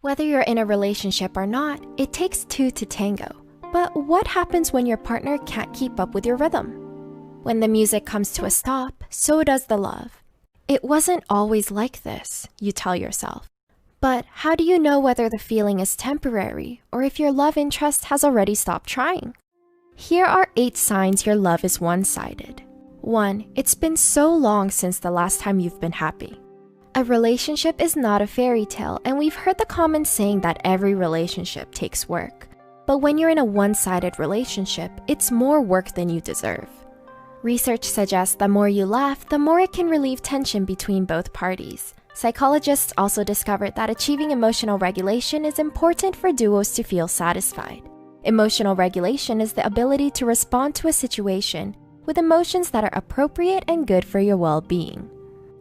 Whether you're in a relationship or not, it takes two to tango. But what happens when your partner can't keep up with your rhythm? When the music comes to a stop, so does the love. It wasn't always like this, you tell yourself. But how do you know whether the feeling is temporary or if your love interest has already stopped trying? Here are 8 signs your love is one-sided. 1. It's been so long since the last time you've been happy. A relationship is not a fairy tale, and we've heard the common saying that every relationship takes work. But when you're in a one-sided relationship, it's more work than you deserve. Research suggests the more you laugh, the more it can relieve tension between both parties. Psychologists also discovered that achieving emotional regulation is important for duos to feel satisfied. Emotional regulation is the ability to respond to a situation with emotions that are appropriate and good for your well-being.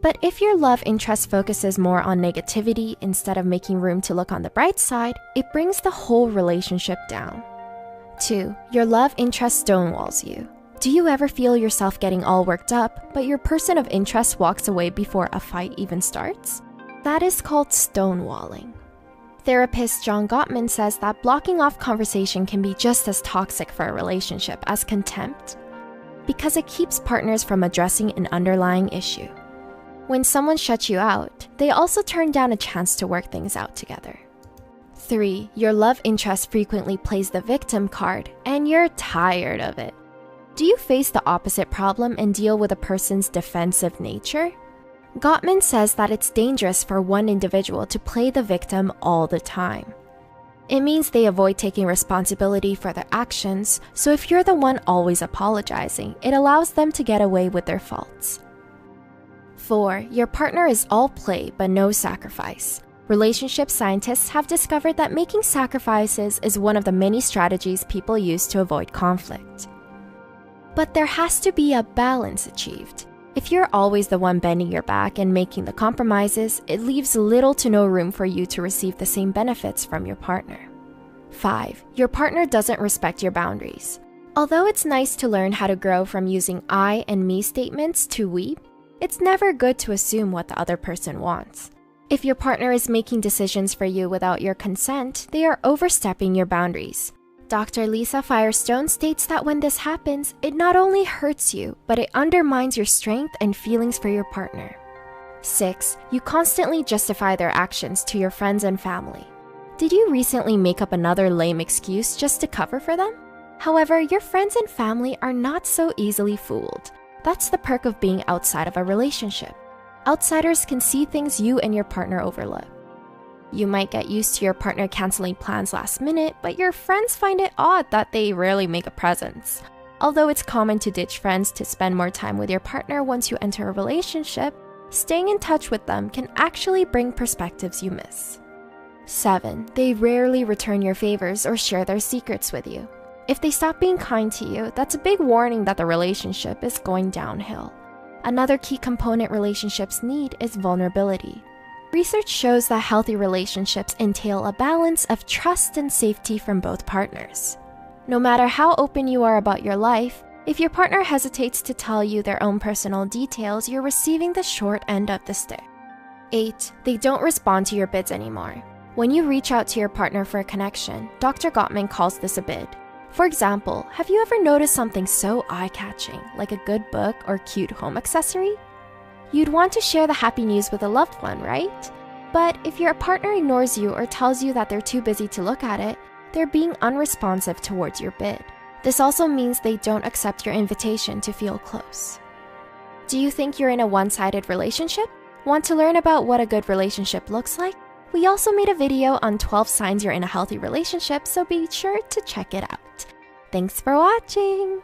But if your love interest focuses more on negativity instead of making room to look on the bright side, it brings the whole relationship down. 2. Your love interest stonewalls you. Do you ever feel yourself getting all worked up, but your person of interest walks away before a fight even starts? That is called stonewalling. Therapist John Gottman says that blocking off conversation can be just as toxic for a relationship as contempt, because it keeps partners from addressing an underlying issue. When someone shuts you out, they also turn down a chance to work things out together. 3. Your love interest frequently plays the victim card, and you're tired of it. Do you face the opposite problem and deal with a person's defensive nature? Gottman says that it's dangerous for one individual to play the victim all the time. It means they avoid taking responsibility for their actions, so if you're the one always apologizing, it allows them to get away with their faults. 4. Your partner is all play but no sacrifice. Relationship scientists have discovered that making sacrifices is one of the many strategies people use to avoid conflict. But there has to be a balance achieved. If you're always the one bending your back and making the compromises, it leaves little to no room for you to receive the same benefits from your partner. 5. Your partner doesn't respect your boundaries. Although it's nice to learn how to grow from using I and me statements to we, it's never good to assume what the other person wants. If your partner is making decisions for you without your consent, they are overstepping your boundaries. Dr. Lisa Firestone states that when this happens, it not only hurts you, but it undermines your strength and feelings for your partner. 6. You constantly justify their actions to your friends and family. Did you recently make up another lame excuse just to cover for them? However, your friends and family are not so easily fooled. That's the perk of being outside of a relationship. Outsiders can see things you and your partner overlook. You might get used to your partner canceling plans last minute, but your friends find it odd that they rarely make a presence. Although it's common to ditch friends to spend more time with your partner once you enter a relationship, staying in touch with them can actually bring perspectives you miss. 7. They rarely return your favors or share their secrets with you. If they stop being kind to you, that's a big warning that the relationship is going downhill. Another key component relationships need is vulnerability. Research shows that healthy relationships entail a balance of trust and safety from both partners. No matter how open you are about your life, if your partner hesitates to tell you their own personal details, you're receiving the short end of the stick. 8. They don't respond to your bids anymore. When you reach out to your partner for a connection, Dr. Gottman calls this a bid. For example, have you ever noticed something so eye-catching, like a good book or cute home accessory? You'd want to share the happy news with a loved one, right? But if your partner ignores you or tells you that they're too busy to look at it, they're being unresponsive towards your bid. This also means they don't accept your invitation to feel close. Do you think you're in a one-sided relationship? Want to learn about what a good relationship looks like? We also made a video on 12 signs you're in a healthy relationship, so be sure to check it out. Thanks for watching!